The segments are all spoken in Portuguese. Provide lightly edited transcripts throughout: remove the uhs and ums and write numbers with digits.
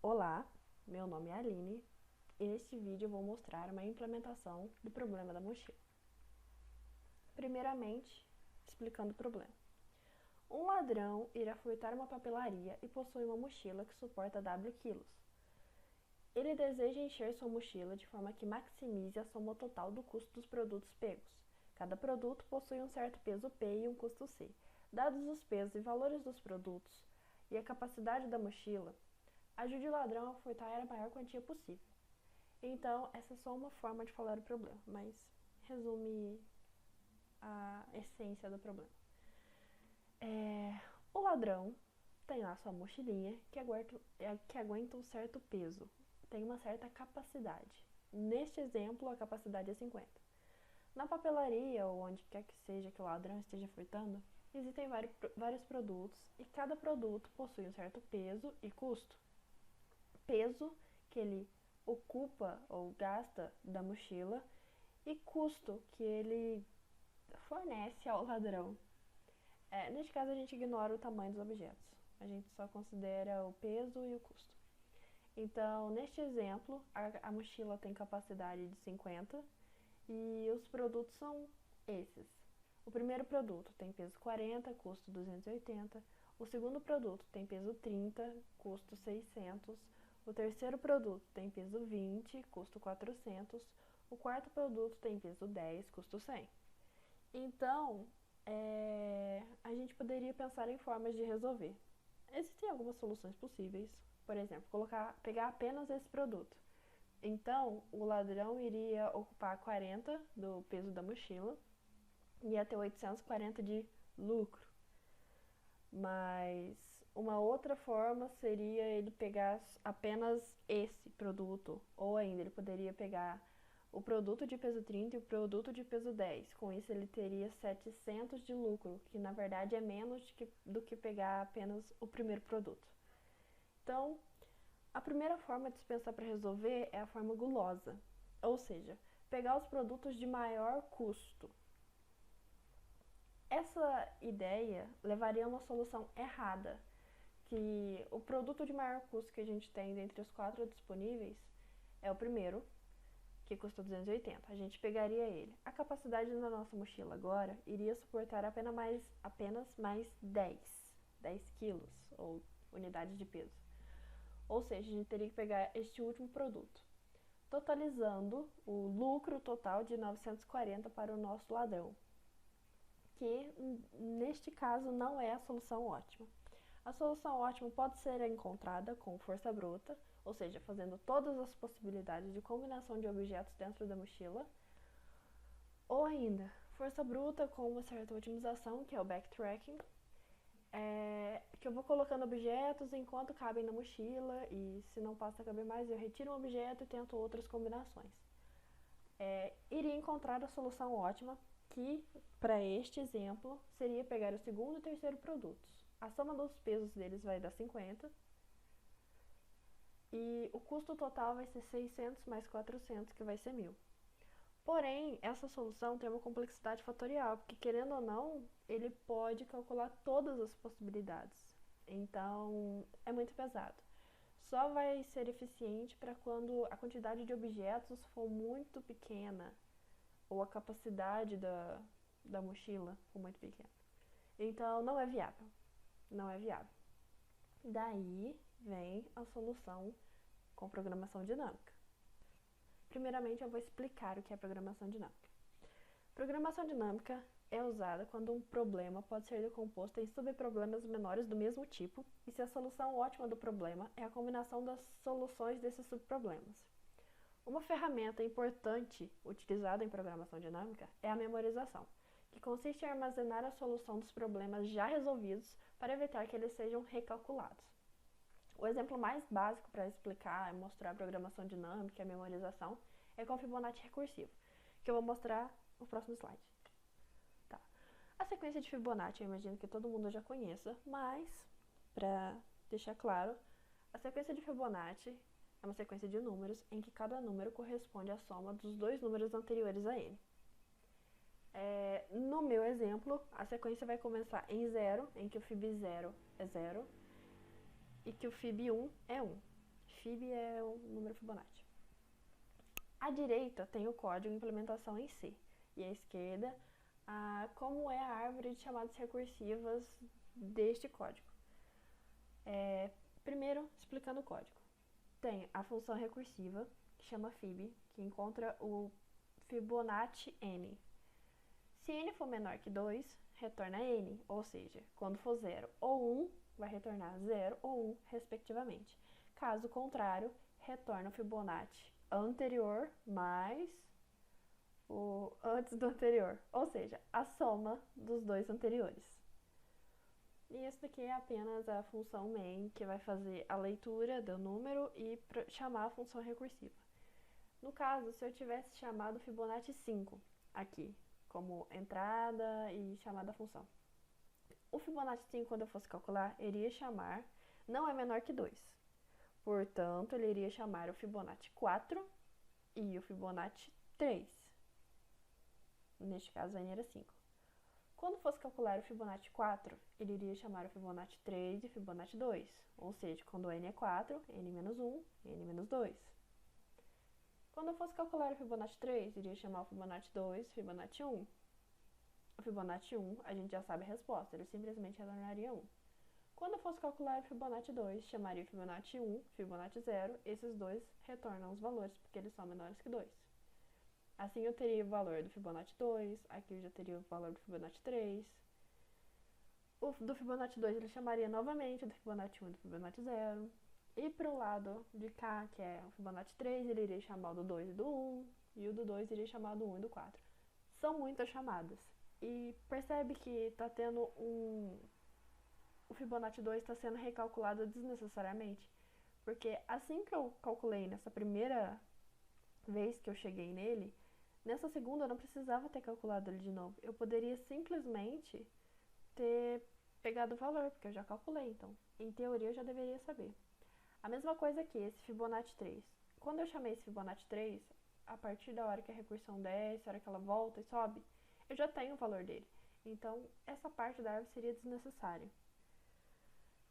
Olá, meu nome é Aline e neste vídeo eu vou mostrar uma implementação do problema da mochila. Primeiramente, explicando o problema. Um ladrão irá furtar uma papelaria e possui uma mochila que suporta W quilos. Ele deseja encher sua mochila de forma que maximize a soma total do custo dos produtos pegos. Cada produto possui um certo peso P e um custo C. Dados os pesos e valores dos produtos e a capacidade da mochila, ajude o ladrão a furtar a maior quantia possível. Então, essa é só uma forma de falar o problema, mas resume a essência do problema. O ladrão tem lá sua mochilinha que aguenta um certo peso, tem uma certa capacidade. Neste exemplo, a capacidade é 50. Na papelaria ou onde quer que seja que o ladrão esteja furtando, existem vários produtos e cada produto possui um certo peso e custo. Peso que ele ocupa ou gasta da mochila e custo que ele fornece ao ladrão. Neste caso, a gente ignora o tamanho dos objetos. A gente só considera o peso e o custo. Então, neste exemplo, a mochila tem capacidade de 50 e os produtos são esses. O primeiro produto tem peso 40, custo 280. O segundo produto tem peso 30, custo 600. O terceiro produto tem peso 20, custo 400. O quarto produto tem peso 10, custo 100. Então, a gente poderia pensar em formas de resolver. Existem algumas soluções possíveis. Por exemplo, pegar apenas esse produto. Então, o ladrão iria ocupar 40 do peso da mochila e ia ter 840 de lucro. Mas uma outra forma seria ele pegar apenas esse produto, ou ainda ele poderia pegar o produto de peso 30 e o produto de peso 10. Com isso ele teria 700 de lucro, que na verdade é menos do que pegar apenas o primeiro produto. Então, a primeira forma de se pensar para resolver é a forma gulosa, ou seja, pegar os produtos de maior custo. Essa ideia levaria a uma solução errada, que o produto de maior custo que a gente tem dentre os 4 disponíveis é o primeiro, que custa 280. A gente pegaria ele. A capacidade da nossa mochila agora iria suportar apenas mais 10 quilos, ou unidades de peso. Ou seja, a gente teria que pegar este último produto, totalizando o lucro total de 940 para o nosso ladrão, que neste caso não é a solução ótima. A solução ótima pode ser encontrada com força bruta, ou seja, fazendo todas as possibilidades de combinação de objetos dentro da mochila, ou ainda, força bruta com uma certa otimização, que é o backtracking, que eu vou colocando objetos enquanto cabem na mochila, e se não passa a caber mais, eu retiro um objeto e tento outras combinações. Iria encontrar a solução ótima, que, para este exemplo, seria pegar o segundo e terceiro produtos. A soma dos pesos deles vai dar 50, e o custo total vai ser 600 mais 400, que vai ser 1000. Porém, essa solução tem uma complexidade fatorial, porque querendo ou não, ele pode calcular todas as possibilidades. Então, é muito pesado. Só vai ser eficiente para quando a quantidade de objetos for muito pequena, ou a capacidade da mochila for muito pequena. Então, não é viável. Não é viável. Daí vem a solução com programação dinâmica. Primeiramente, eu vou explicar o que é programação dinâmica. Programação dinâmica é usada quando um problema pode ser decomposto em subproblemas menores do mesmo tipo e se a solução ótima do problema é a combinação das soluções desses subproblemas. Uma ferramenta importante utilizada em programação dinâmica é a memorização, que consiste em armazenar a solução dos problemas já resolvidos para evitar que eles sejam recalculados. O exemplo mais básico para explicar e mostrar a programação dinâmica e a memorização é com Fibonacci recursivo, que eu vou mostrar no próximo slide. Tá. A sequência de Fibonacci eu imagino que todo mundo já conheça, mas, para deixar claro, a sequência de Fibonacci é uma sequência de números em que cada número corresponde à soma dos dois números anteriores a ele. No meu exemplo, a sequência vai começar em 0, em que o Fib 0 é 0, e que o Fib 1 é 1. Fib é o número Fibonacci. À direita tem o código implementação em C, e à esquerda como é a árvore de chamadas recursivas deste código. Primeiro, explicando o código. Tem a função recursiva, que chama Fib, que encontra o Fibonacci n. Se n for menor que 2, retorna n, ou seja, quando for 0 ou 1, vai retornar 0 ou 1, respectivamente. Caso contrário, retorna o Fibonacci anterior mais o antes do anterior, ou seja, a soma dos dois anteriores. E esse daqui é apenas a função main, que vai fazer a leitura do número e chamar a função recursiva. No caso, se eu tivesse chamado Fibonacci 5 aqui, como entrada e chamada a função. O Fibonacci 5, quando eu fosse calcular, iria chamar, não é menor que 2. Portanto, ele iria chamar o Fibonacci 4 e o Fibonacci 3. Neste caso, a n era 5. Quando fosse calcular o Fibonacci 4, ele iria chamar o Fibonacci 3 e o Fibonacci 2. Ou seja, quando n é 4, n menos 1, n menos 2. Quando eu fosse calcular o Fibonacci 3, iria chamar o Fibonacci 2 e o Fibonacci 1. O Fibonacci 1, a gente já sabe a resposta, ele simplesmente retornaria 1. Quando eu fosse calcular o Fibonacci 2, chamaria o Fibonacci 1, Fibonacci 0, esses dois retornam os valores, porque eles são menores que 2. Assim eu teria o valor do Fibonacci 2, aqui eu já teria o valor do Fibonacci 3. O do Fibonacci 2 ele chamaria novamente o do Fibonacci 1 e do Fibonacci 0. E para o lado de cá, que é o Fibonacci 3, ele iria chamar o do 2 e do 1, e o do 2 iria chamar o do 1 e do 4. São muitas chamadas. E percebe que está tendo o Fibonacci 2 está sendo recalculado desnecessariamente, porque assim que eu calculei nessa primeira vez que eu cheguei nele, nessa segunda eu não precisava ter calculado ele de novo. Eu poderia simplesmente ter pegado o valor, porque eu já calculei, então, em teoria eu já deveria saber. A mesma coisa aqui, esse Fibonacci 3. Quando eu chamei esse Fibonacci 3, a partir da hora que a recursão desce, a hora que ela volta e sobe, eu já tenho o valor dele. Então, essa parte da árvore seria desnecessária.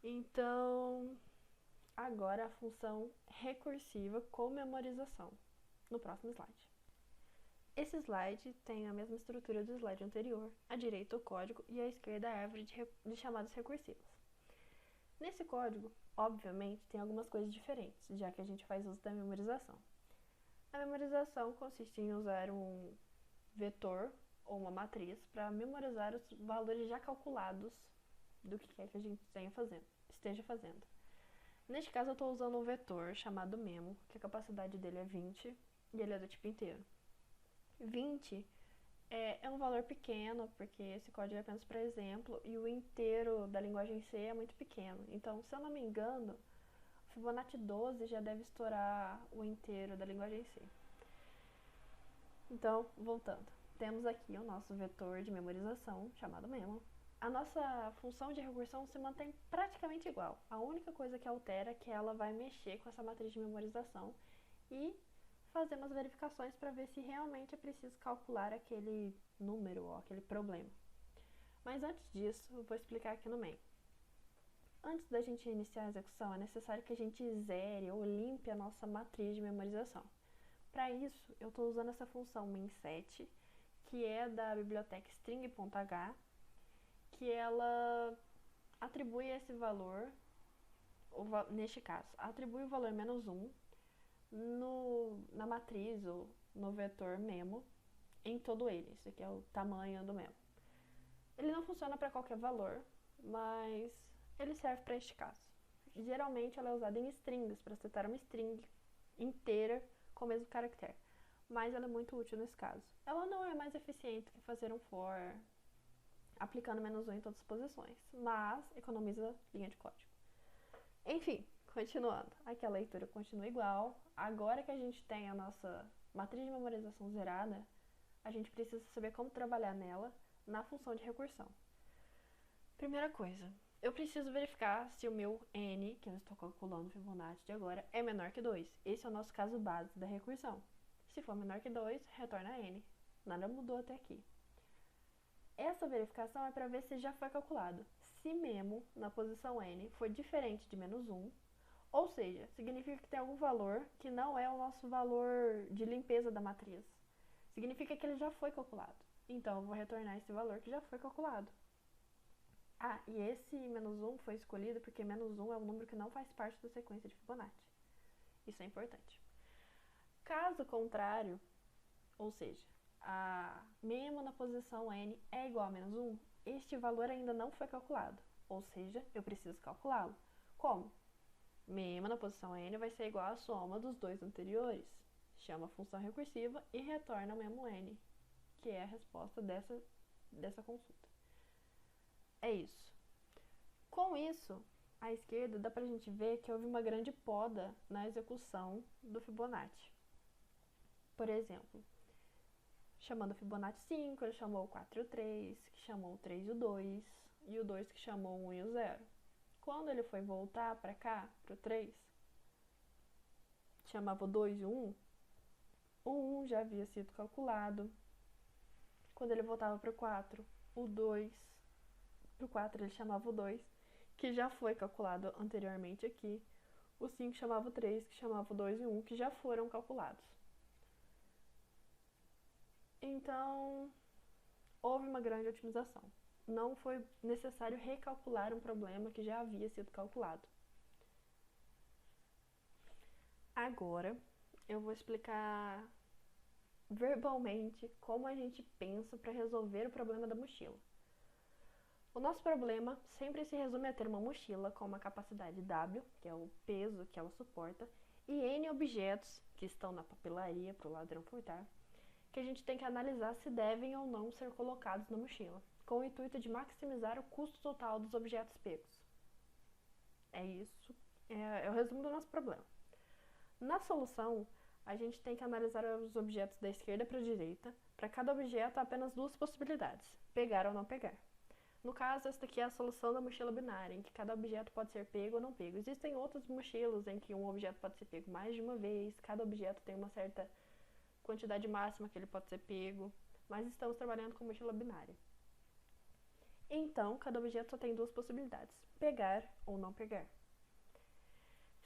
Então, agora a função recursiva com memorização, no próximo slide. Esse slide tem a mesma estrutura do slide anterior, à direita o código e à esquerda a árvore de chamadas recursivas. Nesse código, obviamente, tem algumas coisas diferentes, já que a gente faz uso da memorização. A memorização consiste em usar um vetor ou uma matriz para memorizar os valores já calculados do que quer que a gente esteja fazendo. Neste caso, eu estou usando um vetor chamado memo, que a capacidade dele é 20 e ele é do tipo inteiro. 20 é um valor pequeno, porque esse código é apenas para exemplo, e o inteiro da linguagem C é muito pequeno. Então, se eu não me engano, o Fibonacci 12 já deve estourar o inteiro da linguagem C. Então, voltando. Temos aqui o nosso vetor de memorização, chamado memo. A nossa função de recursão se mantém praticamente igual. A única coisa que altera é que ela vai mexer com essa matriz de memorização e fazer umas verificações para ver se realmente é preciso calcular aquele número ou aquele problema. Mas antes disso, eu vou explicar aqui no main. Antes da gente iniciar a execução, é necessário que a gente zere ou limpe a nossa matriz de memorização. Para isso, eu estou usando essa função main_set, que é da biblioteca string.h, que ela atribui esse valor, neste caso, atribui o valor -1 na matriz ou no vetor memo em todo ele. Esse aqui é o tamanho do memo. Ele não funciona para qualquer valor, mas ele serve para este caso. Geralmente ela é usada em strings, para setar uma string inteira com o mesmo caractere, mas ela é muito útil nesse caso. Ela não é mais eficiente que fazer um for aplicando -1 em todas as posições, mas economiza linha de código. Enfim, continuando, aqui a leitura continua igual. Agora que a gente tem a nossa matriz de memorização zerada, a gente precisa saber como trabalhar nela na função de recursão. Primeira coisa, eu preciso verificar se o meu n, que eu estou calculando o Fibonacci de agora, é menor que 2. Esse é o nosso caso base da recursão. Se for menor que 2, retorna n. Nada mudou até aqui. Essa verificação é para ver se já foi calculado. Se memo na posição n for diferente de -1, Ou seja, significa que tem algum valor que não é o nosso valor de limpeza da matriz. Significa que ele já foi calculado. Então, eu vou retornar esse valor que já foi calculado. Ah, e esse menos 1 foi escolhido porque menos 1 é um número que não faz parte da sequência de Fibonacci. Isso é importante. Caso contrário, ou seja, mesmo na posição n é igual a menos 1, este valor ainda não foi calculado. Ou seja, eu preciso calculá-lo. Como? Mesmo na posição n vai ser igual à soma dos dois anteriores. Chama a função recursiva e retorna o mesmo n, que é a resposta dessa consulta. É isso. Com isso, à esquerda dá pra gente ver que houve uma grande poda na execução do Fibonacci. Por exemplo, chamando o Fibonacci 5, ele chamou o 4 e o 3, que chamou o 3 e o 2, e o 2 que chamou o 1 e o 0. Quando ele foi voltar para cá, para o 3, chamava o 2 e o 1, o 1 já havia sido calculado. Quando ele voltava para o 4, o 2, para o 4 ele chamava o 2, que já foi calculado anteriormente aqui. O 5 chamava o 3, que chamava o 2 e o 1, que já foram calculados. Então, houve uma grande otimização. Não foi necessário recalcular um problema que já havia sido calculado. Agora, eu vou explicar verbalmente como a gente pensa para resolver o problema da mochila. O nosso problema sempre se resume a ter uma mochila com uma capacidade W, que é o peso que ela suporta, e N objetos que estão na papelaria para o ladrão furtar, que a gente tem que analisar se devem ou não ser colocados na mochila, com o intuito de maximizar o custo total dos objetos pegos. É isso, é o resumo do nosso problema. Na solução, a gente tem que analisar os objetos da esquerda para a direita. Para cada objeto, há apenas duas possibilidades, pegar ou não pegar. No caso, esta aqui é a solução da mochila binária, em que cada objeto pode ser pego ou não pego. Existem outras mochilas em que um objeto pode ser pego mais de uma vez, cada objeto tem uma certa quantidade máxima que ele pode ser pego, mas estamos trabalhando com mochila binária. Então, cada objeto só tem duas possibilidades, pegar ou não pegar.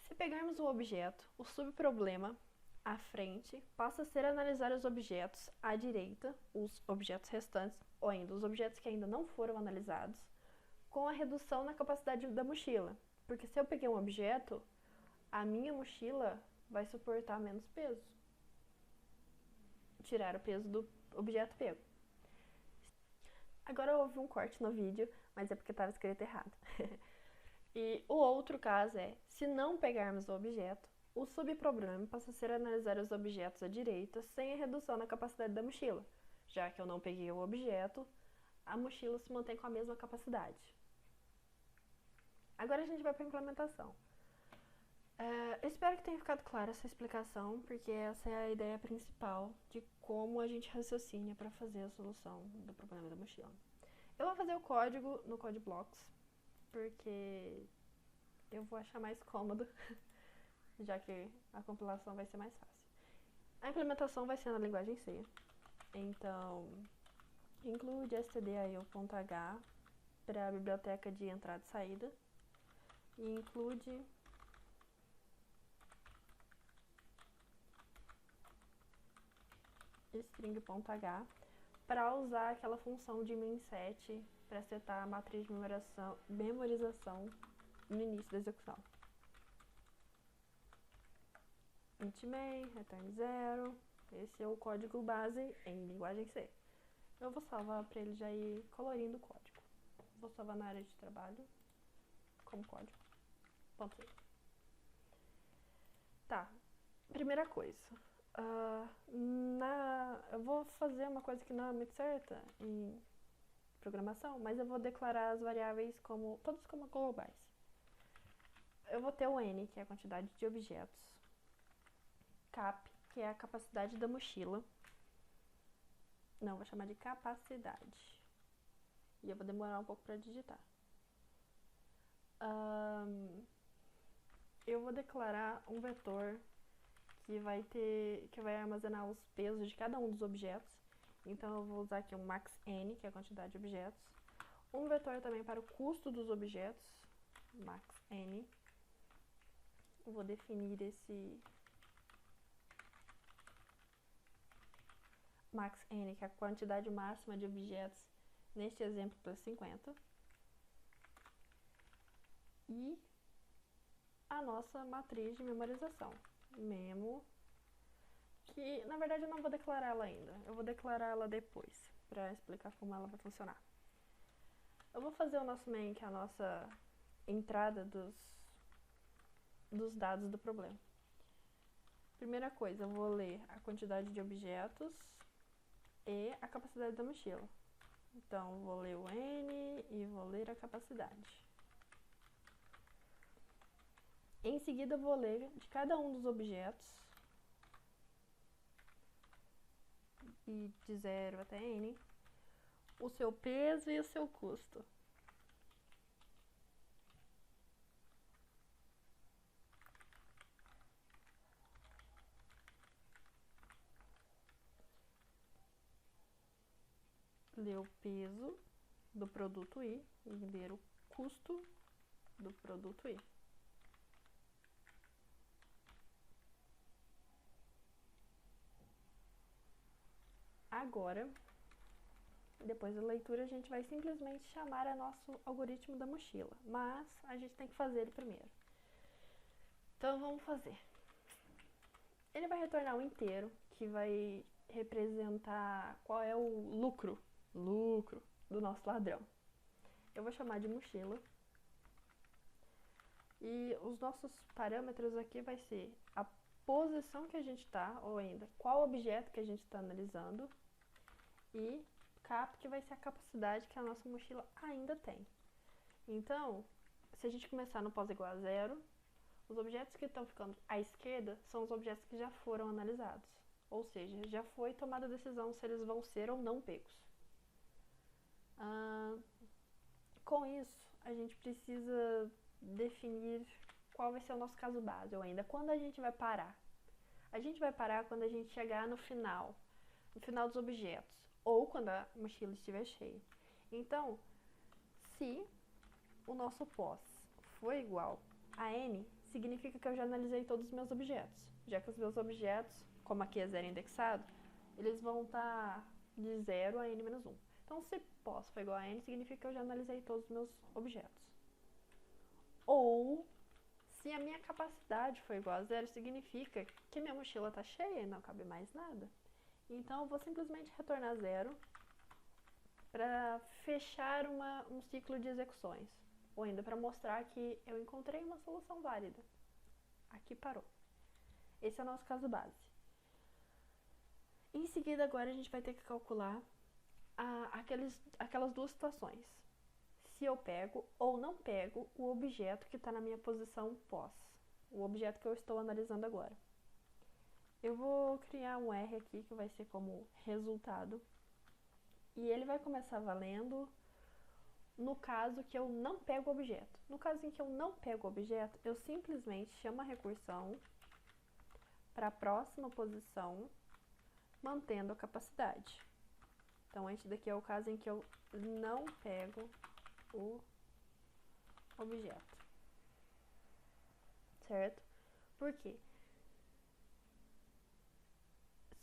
Se pegarmos o objeto, o subproblema à frente passa a ser analisar os objetos à direita, os objetos restantes, ou ainda os objetos que ainda não foram analisados, com a redução na capacidade da mochila. Porque se eu peguei um objeto, a minha mochila vai suportar menos peso. Tirar o peso do objeto pego. Agora houve um corte no vídeo, mas é porque estava escrito errado. E o outro caso é, se não pegarmos o objeto, o subproblema passa a ser analisar os objetos à direita sem a redução na capacidade da mochila. Já que eu não peguei o objeto, a mochila se mantém com a mesma capacidade. Agora a gente vai para a implementação. Eu espero que tenha ficado clara essa explicação, porque essa é a ideia principal de como a gente raciocina para fazer a solução do problema da mochila. Eu vou fazer o código no CodeBlocks, porque eu vou achar mais cômodo, já que a compilação vai ser mais fácil. A implementação vai ser na linguagem C, então include stdio.h para a biblioteca de entrada e saída, e include string.h para usar aquela função de min7 para setar a matriz de memorização no início da execução. Int main, return 0, esse é o código base em linguagem C. Eu vou salvar para ele já ir colorindo o código. Vou salvar na área de trabalho como código. .c. Tá, primeira coisa. Eu vou fazer uma coisa que não é muito certa em programação, mas eu vou declarar as variáveis todas como globais. Eu vou ter o n, que é a quantidade de objetos, cap, que é a capacidade da mochila. Não, vou chamar de capacidade. E eu vou demorar um pouco para digitar. Eu vou declarar um vetor que vai armazenar os pesos de cada um dos objetos. Então eu vou usar aqui um maxn, que é a quantidade de objetos. Um vetor também para o custo dos objetos, maxn. vou definir esse max n, que é a quantidade máxima de objetos, neste exemplo para 50. E a nossa matriz de memorização, memo, que na verdade eu não vou declarar ela ainda, eu vou declarar ela depois, para explicar como ela vai funcionar. Eu vou fazer o nosso main, que é a nossa entrada dos dados do problema. Primeira coisa, eu vou ler a quantidade de objetos e a capacidade da mochila. Então, vou ler o N e vou ler a capacidade. Em seguida, vou ler de cada um dos objetos, e de 0 até N, o seu peso e o seu custo. Ler o peso do produto I e ler o custo do produto I. Agora, depois da leitura, a gente vai simplesmente chamar a nosso algoritmo da mochila, mas a gente tem que fazer ele primeiro. Então, vamos fazer. Ele vai retornar um inteiro, que vai representar qual é o lucro do nosso ladrão. Eu vou chamar de mochila. E os nossos parâmetros aqui vai ser a posição que a gente está, ou ainda qual objeto que a gente está analisando, e cap, que vai ser a capacidade que a nossa mochila ainda tem. Então, se a gente começar no pós igual a 0, os objetos que estão ficando à esquerda são os objetos que já foram analisados. Ou seja, já foi tomada a decisão se eles vão ser ou não pegos. Com isso, a gente precisa definir qual vai ser o nosso caso base, ou ainda quando a gente vai parar. A gente vai parar quando a gente chegar no final dos objetos, ou quando a mochila estiver cheia. Então, se o nosso pós for igual a n, significa que eu já analisei todos os meus objetos, já que os meus objetos, como aqui é 0 indexado, eles vão estar de 0 a n menos 1. Então, se pós for igual a n, significa que eu já analisei todos os meus objetos. Ou, se a minha capacidade for igual a 0, significa que minha mochila está cheia e não cabe mais nada. Então, eu vou simplesmente retornar 0 para fechar um ciclo de execuções. Ou ainda para mostrar que eu encontrei uma solução válida. Aqui parou. Esse é o nosso caso base. Em seguida, agora a gente vai ter que calcular aquelas duas situações. Se eu pego ou não pego o objeto que está na minha posição pós. O objeto que eu estou analisando agora. Eu vou criar um R aqui que vai ser como resultado. E ele vai começar valendo no caso que eu não pego o objeto. No caso em que eu não pego o objeto, eu simplesmente chamo a recursão para a próxima posição, mantendo a capacidade. Então, este daqui é o caso em que eu não pego o objeto. Certo? Por quê?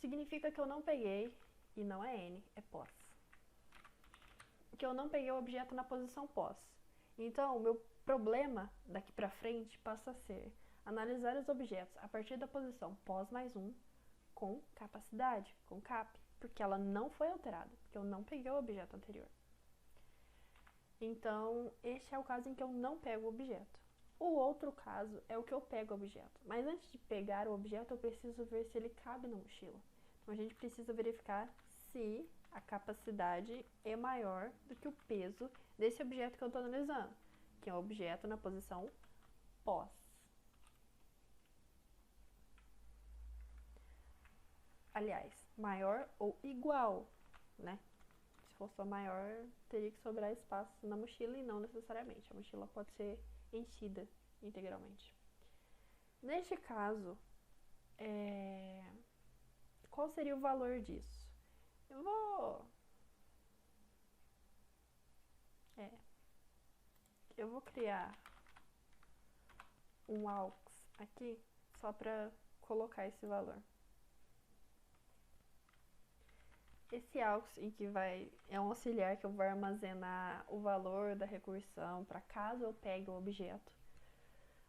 Significa que eu não peguei, e não é N, é pós. Que eu não peguei o objeto na posição pós. Então, o meu problema daqui pra frente passa a ser analisar os objetos a partir da posição pós mais 1 com capacidade, com cap, porque ela não foi alterada, porque eu não peguei o objeto anterior. Então, este é o caso em que eu não pego o objeto. O outro caso é o que eu pego o objeto. Mas antes de pegar o objeto, eu preciso ver se ele cabe na mochila. Então, a gente precisa verificar se a capacidade é maior do que o peso desse objeto que eu estou analisando, que é o objeto na posição pós. Aliás, maior ou igual, né? Se for só maior, teria que sobrar espaço na mochila e não necessariamente. A mochila pode ser enchida integralmente. Neste caso, qual seria o valor disso? Eu vou criar um aux aqui, só para colocar esse valor. Esse aux em que é um auxiliar que eu vou armazenar o valor da recursão para caso eu pegue o objeto,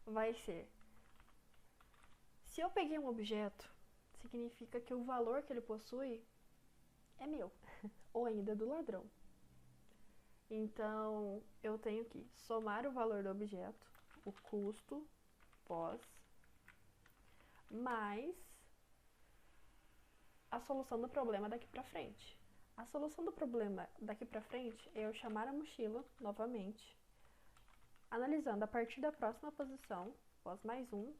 vai ser, se eu peguei um objeto, significa que o valor que ele possui é meu, ou ainda do ladrão. Então, eu tenho que somar o valor do objeto, o custo, pós, mais a solução do problema daqui para frente. A solução do problema daqui para frente é eu chamar a mochila novamente, analisando a partir da próxima posição, pós mais 1,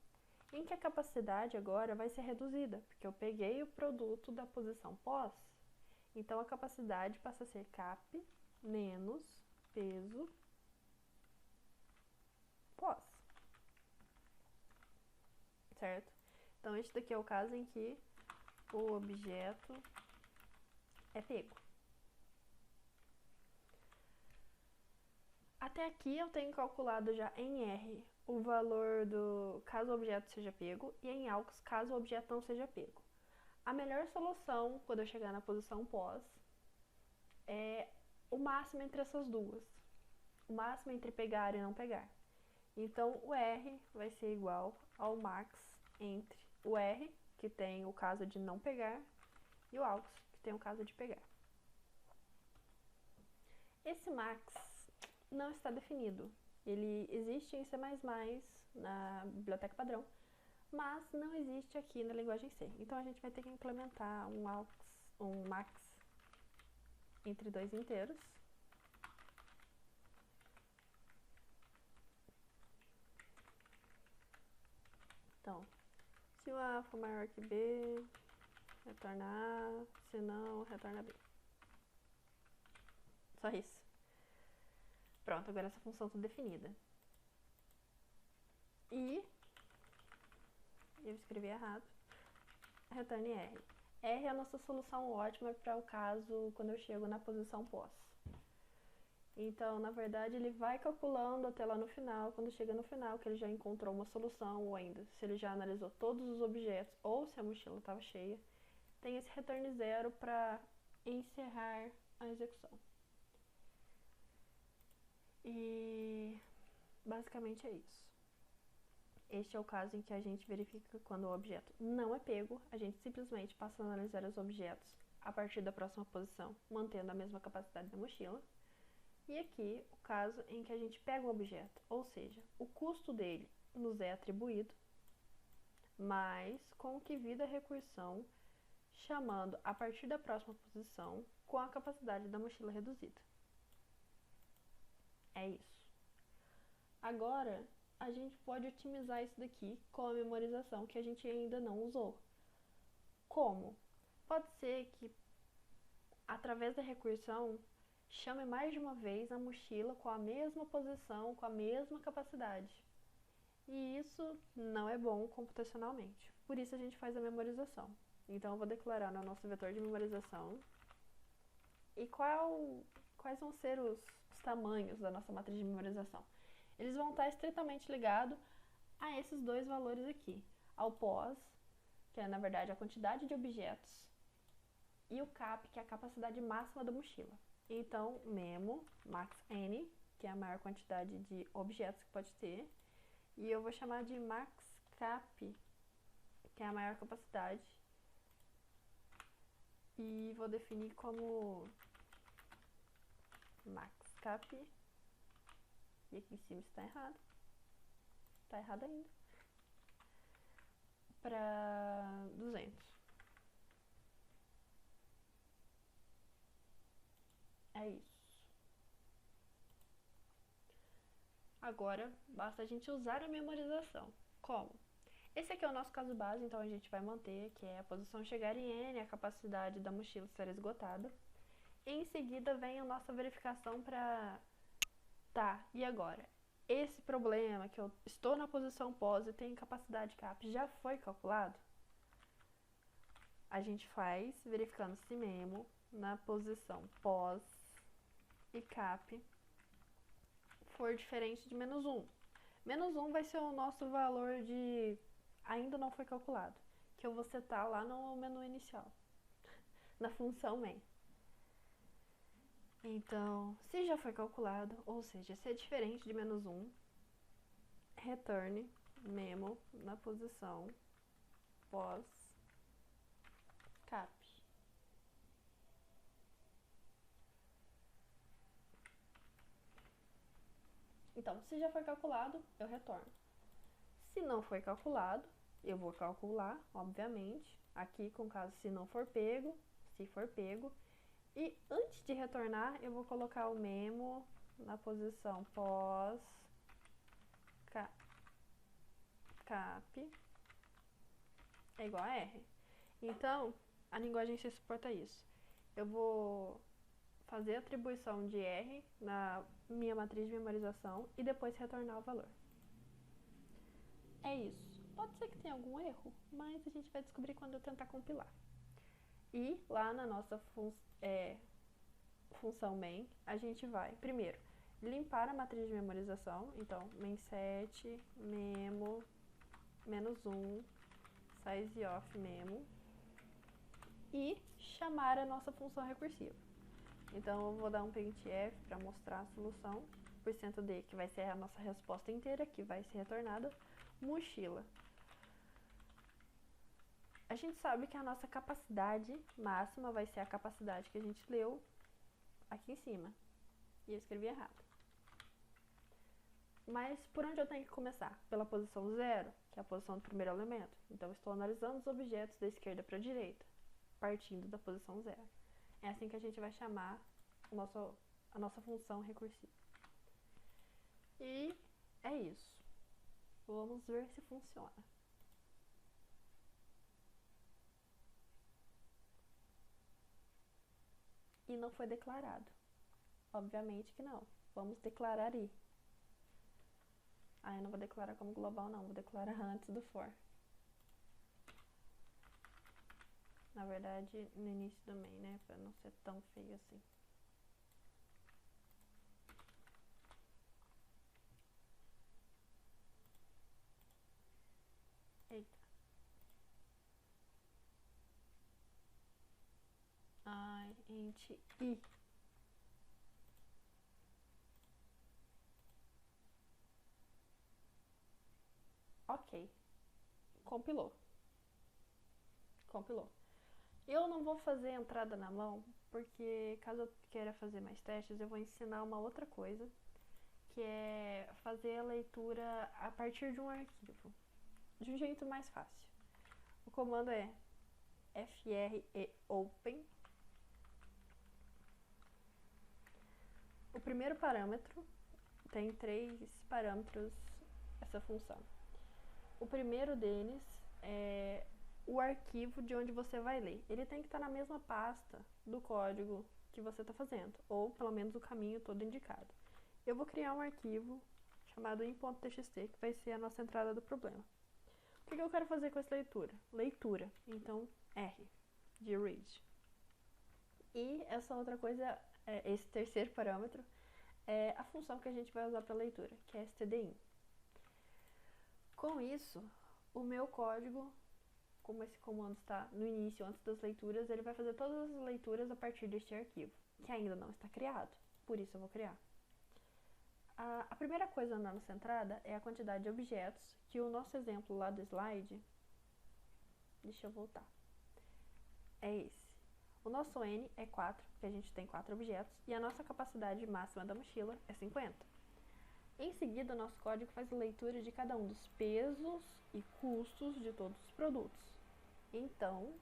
em que a capacidade agora vai ser reduzida, porque eu peguei o produto da posição pós, então a capacidade passa a ser cap menos peso pós, certo? Então este daqui é o caso em que o objeto é pego. Até aqui eu tenho calculado já em R o valor do caso o objeto seja pego e em aux caso o objeto não seja pego. A melhor solução quando eu chegar na posição pós é o máximo entre essas duas. O máximo entre pegar e não pegar. Então o R vai ser igual ao max entre o R, que tem o caso de não pegar, e o aux, que tem o caso de pegar. Esse max não está definido. Ele existe em C++, na biblioteca padrão, mas não existe aqui na linguagem C. Então a gente vai ter que implementar um max entre dois inteiros. Então, se o A for maior que B, retorna A, se não, retorna B. Só isso. Pronto, agora essa função está definida. E, eu escrevi errado, retorne R. R é a nossa solução ótima para o caso quando eu chego na posição pós. Então, na verdade, ele vai calculando até lá no final, quando chega no final, que ele já encontrou uma solução, ou ainda, se ele já analisou todos os objetos, ou se a mochila estava cheia, tem esse return 0 para encerrar a execução. E basicamente é isso. Este é o caso em que a gente verifica quando o objeto não é pego, a gente simplesmente passa a analisar os objetos a partir da próxima posição, mantendo a mesma capacidade da mochila. E aqui, o caso em que a gente pega o objeto, ou seja, o custo dele nos é atribuído, mas com o que vida a recursão, chamando a partir da próxima posição com a capacidade da mochila reduzida. É isso. Agora, a gente pode otimizar isso daqui com a memorização que a gente ainda não usou. Como? Pode ser que, através da recursão, chame mais de uma vez a mochila com a mesma posição, com a mesma capacidade. E isso não é bom computacionalmente. Por isso a gente faz a memorização. Então eu vou declarar no nosso vetor de memorização e quais vão ser os tamanhos da nossa matriz de memorização. Eles vão estar estritamente ligados a esses dois valores aqui, ao pós, que é na verdade a quantidade de objetos, e o cap, que é a capacidade máxima da mochila. Então, memo, max n, que é a maior quantidade de objetos que pode ter, e eu vou chamar de max cap, que é a maior capacidade, e vou definir como max cap, e aqui em cima está errado ainda, para 200. É isso. Agora, basta a gente usar a memorização. Como? Esse aqui é o nosso caso base, então a gente vai manter, que é a posição chegar em N, a capacidade da mochila estar esgotada. Em seguida vem a nossa verificação para... Tá, e agora? Esse problema que eu estou na posição pós e tenho capacidade cap já foi calculado? A gente faz verificando se memo na posição pós e cap for diferente de -1. Menos 1 vai ser o nosso valor de ainda não foi calculado, que eu vou setar lá no menu inicial, na função main. Então, se já foi calculado, ou seja, se é diferente de menos 1, returne memo na posição pós cap. Então, se já foi calculado, eu retorno. Se não foi calculado, eu vou calcular, obviamente, aqui com caso se não for pego, se for pego. E antes de retornar, eu vou colocar o memo na posição pós cap é igual a R. Então, a linguagem C suporta isso. Eu vou fazer a atribuição de R na minha matriz de memorização e depois retornar o valor. É isso. Pode ser que tenha algum erro, mas a gente vai descobrir quando eu tentar compilar. E lá na nossa função main, a gente vai, primeiro, limpar a matriz de memorização. Então, main7, memo, -1, size of memo. E chamar a nossa função recursiva. Então, eu vou dar um printf para mostrar a solução. %d, que vai ser a nossa resposta inteira, que vai ser retornada. Mochila. A gente sabe que a nossa capacidade máxima vai ser a capacidade que a gente leu aqui em cima. E eu escrevi errado. Mas por onde eu tenho que começar? Pela posição 0, que é a posição do primeiro elemento. Então, eu estou analisando os objetos da esquerda para a direita, partindo da posição 0. É assim que a gente vai chamar a nossa função recursiva. E é isso. Vamos ver se funciona. E não foi declarado. Obviamente que não. Vamos declarar i. Eu não vou declarar como global não, vou declarar antes do for. Na verdade, no início do main, né? Pra não ser tão feio assim. Eita. Int i. Ok. Compilou. Eu não vou fazer entrada na mão, porque caso eu queira fazer mais testes, eu vou ensinar uma outra coisa, que é fazer a leitura a partir de um arquivo, de um jeito mais fácil. O comando é freopen. O primeiro parâmetro, tem 3 parâmetros essa função. O primeiro deles é o arquivo de onde você vai ler. Ele tem que estar na mesma pasta do código que você está fazendo, ou pelo menos o caminho todo indicado. Eu vou criar um arquivo chamado in.txt, que vai ser a nossa entrada do problema. O que eu quero fazer com essa leitura? Leitura, então R, de read. E essa outra coisa, esse terceiro parâmetro, é a função que a gente vai usar para leitura, que é stdin. Com isso, o meu código, como esse comando está no início, antes das leituras, ele vai fazer todas as leituras a partir deste arquivo, que ainda não está criado, por isso eu vou criar. A primeira coisa na nossa entrada é a quantidade de objetos, que o nosso exemplo lá do slide, deixa eu voltar, é esse. O nosso N é 4, porque a gente tem 4 objetos, e a nossa capacidade máxima da mochila é 50. Em seguida, o nosso código faz a leitura de cada um dos pesos e custos de todos os produtos. Então,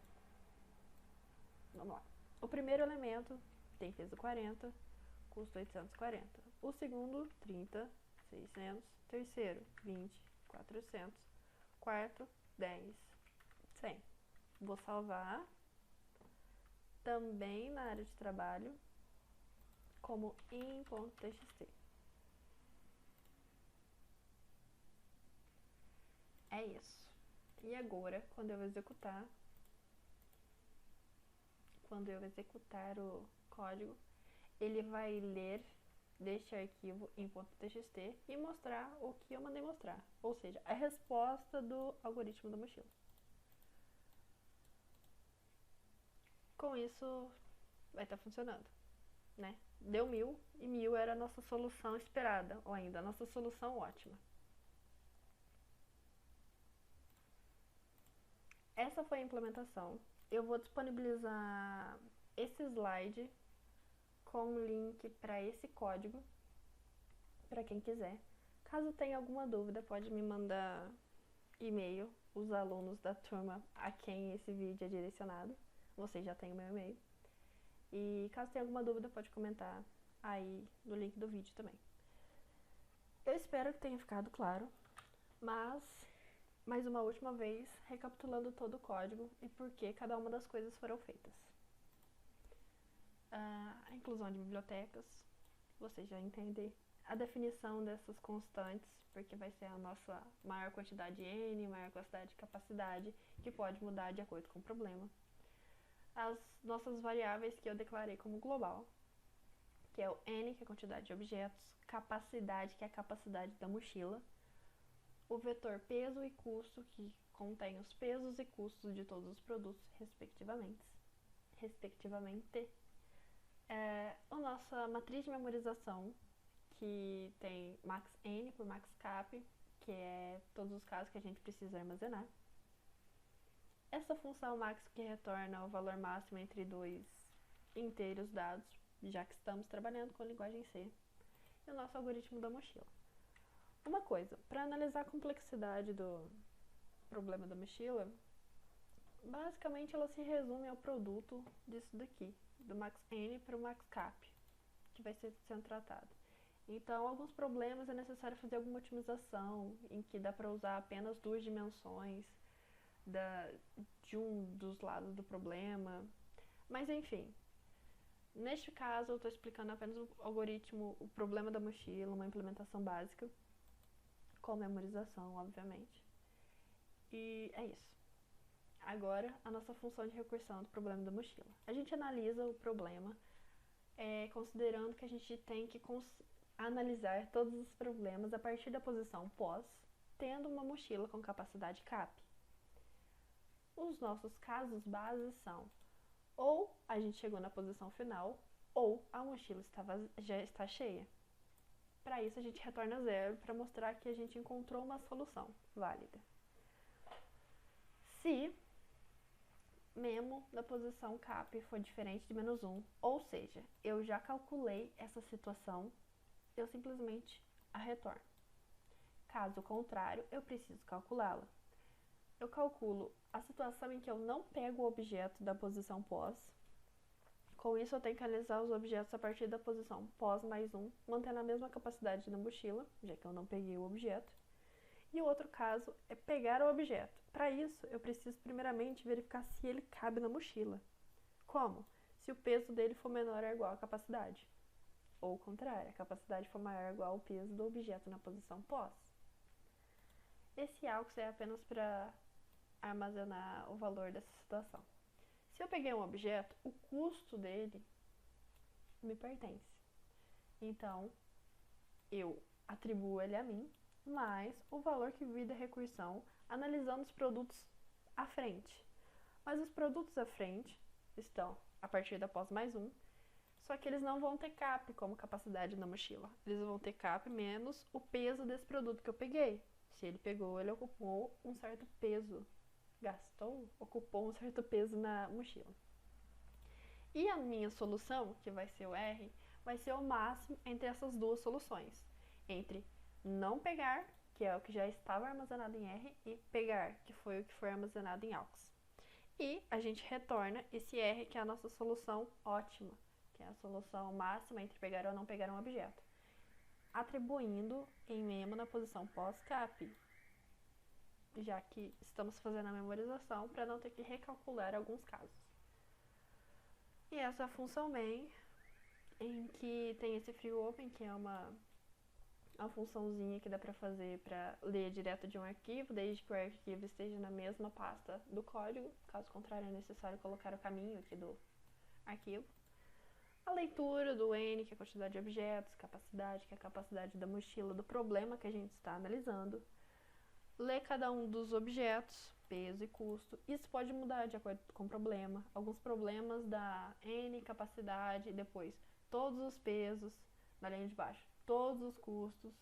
vamos lá. O primeiro elemento tem peso 40, custo 840. O segundo, 30, 600. Terceiro, 20, 400. Quarto, 10, 100. Vou salvar também na área de trabalho como in.txt. É isso. E agora, quando eu executar o código, ele vai ler deste arquivo em .txt e mostrar o que eu mandei mostrar, ou seja, a resposta do algoritmo da mochila. Com isso, vai estar funcionando, né? Deu 1000 e 1000 era a nossa solução esperada, ou ainda a nossa solução ótima. Essa foi a implementação. Eu vou disponibilizar esse slide com link para esse código para quem quiser. Caso tenha alguma dúvida, pode me mandar e-mail, os alunos da turma a quem esse vídeo é direcionado. Vocês já têm o meu e-mail. E caso tenha alguma dúvida, pode comentar aí no link do vídeo também. Eu espero que tenha ficado claro, mas mais uma última vez, recapitulando todo o código e por que cada uma das coisas foram feitas. A inclusão de bibliotecas, vocês já entendem. A definição dessas constantes, porque vai ser a nossa maior quantidade n, maior quantidade de capacidade, que pode mudar de acordo com o problema. As nossas variáveis que eu declarei como global, que é o n, que é a quantidade de objetos, capacidade, que é a capacidade da mochila, o vetor peso e custo, que contém os pesos e custos de todos os produtos, respectivamente. A nossa matriz de memorização, que tem max n por max cap, que é todos os casos que a gente precisa armazenar. Essa função max que retorna o valor máximo entre dois inteiros dados, já que estamos trabalhando com linguagem C. E o nosso algoritmo da mochila. Uma coisa, para analisar a complexidade do problema da mochila, basicamente ela se resume ao produto disso daqui, do max n para o max cap, que vai ser sendo tratado. Então, alguns problemas é necessário fazer alguma otimização, em que dá para usar apenas duas dimensões de um dos lados do problema. Mas enfim, neste caso eu estou explicando apenas o algoritmo, o problema da mochila, uma implementação básica, com memorização, obviamente. E é isso. Agora, a nossa função de recursão do problema da mochila. A gente analisa o problema considerando que a gente tem que analisar todos os problemas a partir da posição pós, tendo uma mochila com capacidade cap. Os nossos casos bases são ou a gente chegou na posição final, ou a mochila já está cheia. Para isso, a gente retorna 0 para mostrar que a gente encontrou uma solução válida. Se memo da posição cap for diferente de -1, ou seja, eu já calculei essa situação, eu simplesmente a retorno. Caso contrário, eu preciso calculá-la. Eu calculo a situação em que eu não pego o objeto da posição pós. Com isso, eu tenho que analisar os objetos a partir da posição pós mais 1, mantendo a mesma capacidade na mochila, já que eu não peguei o objeto. E o outro caso é pegar o objeto. Para isso, eu preciso primeiramente verificar se ele cabe na mochila. Como? Se o peso dele for menor ou igual à capacidade. Ou o contrário, a capacidade for maior ou igual ao peso do objeto na posição pós. Esse AUX é apenas para armazenar o valor dessa situação. Se eu peguei um objeto, o custo dele me pertence. Então, eu atribuo ele a mim, mais o valor que vi da recursão, analisando os produtos à frente. Mas os produtos à frente estão a partir da pós mais 1, só que eles não vão ter cap como capacidade na mochila. Eles vão ter cap menos o peso desse produto que eu peguei. Se ele pegou, ele ocupou um certo peso. Ocupou um certo peso na mochila. E a minha solução, que vai ser o R, vai ser o máximo entre essas duas soluções. Entre não pegar, que é o que já estava armazenado em R, e pegar, que foi o que foi armazenado em AUX. E a gente retorna esse R, que é a nossa solução ótima, que é a solução máxima entre pegar ou não pegar um objeto, atribuindo em memo na posição pós-cap, já que estamos fazendo a memorização para não ter que recalcular alguns casos. E essa é a função main, em que tem esse free open, que é uma funçãozinha que dá para fazer para ler direto de um arquivo, desde que o arquivo esteja na mesma pasta do código. Caso contrário, é necessário colocar o caminho aqui do arquivo. A leitura do N, que é a quantidade de objetos, capacidade, que é a capacidade da mochila, do problema que a gente está analisando. Ler cada um dos objetos, peso e custo. Isso pode mudar de acordo com o problema. Alguns problemas da N capacidade, depois todos os pesos, na linha de baixo, todos os custos.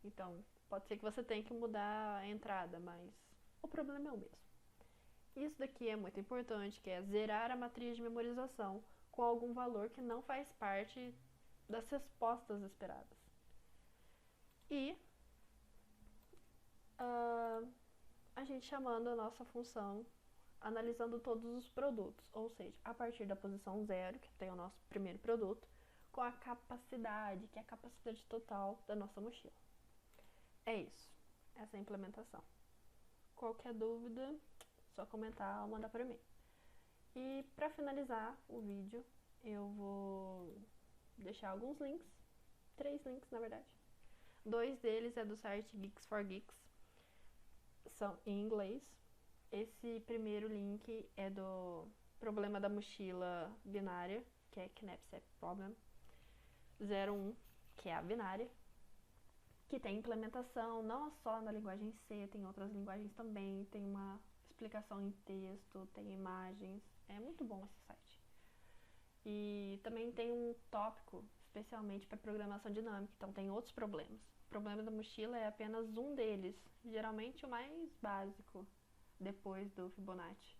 Então, pode ser que você tenha que mudar a entrada, mas o problema é o mesmo. Isso daqui é muito importante, que é zerar a matriz de memorização com algum valor que não faz parte das respostas esperadas. E a gente chamando a nossa função, analisando todos os produtos, ou seja, a partir da posição 0, que tem o nosso primeiro produto, com a capacidade, que é a capacidade total da nossa mochila. É isso, essa é a implementação. Qualquer dúvida, só comentar ou mandar para mim. E para finalizar o vídeo, eu vou deixar alguns links, 3 links na verdade. 2 deles é do site Geeks for Geeks, são em inglês. Esse primeiro link é do problema da mochila binária, que é Knapsack Problem 01, que é a binária, que tem implementação não só na linguagem C, tem outras linguagens também, tem uma explicação em texto, tem imagens, é muito bom esse site. E também tem um tópico especialmente para programação dinâmica, então tem outros problemas. O problema da mochila é apenas um deles, geralmente o mais básico, depois do Fibonacci.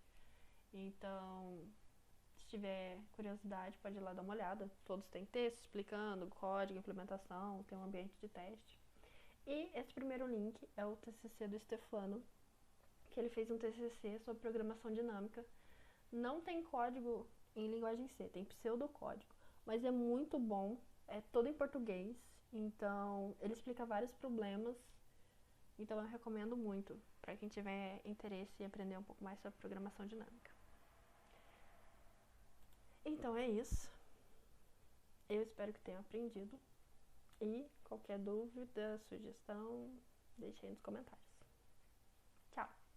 Então, se tiver curiosidade, pode ir lá dar uma olhada. Todos têm texto explicando código, implementação, tem um ambiente de teste. E esse primeiro link é o TCC do Stefano, que ele fez um TCC sobre programação dinâmica. Não tem código em linguagem C, tem pseudocódigo, mas é muito bom, é todo em português, então ele explica vários problemas, então eu recomendo muito para quem tiver interesse em aprender um pouco mais sobre programação dinâmica. Então é isso, eu espero que tenham aprendido e qualquer dúvida, sugestão, deixe aí nos comentários. Tchau!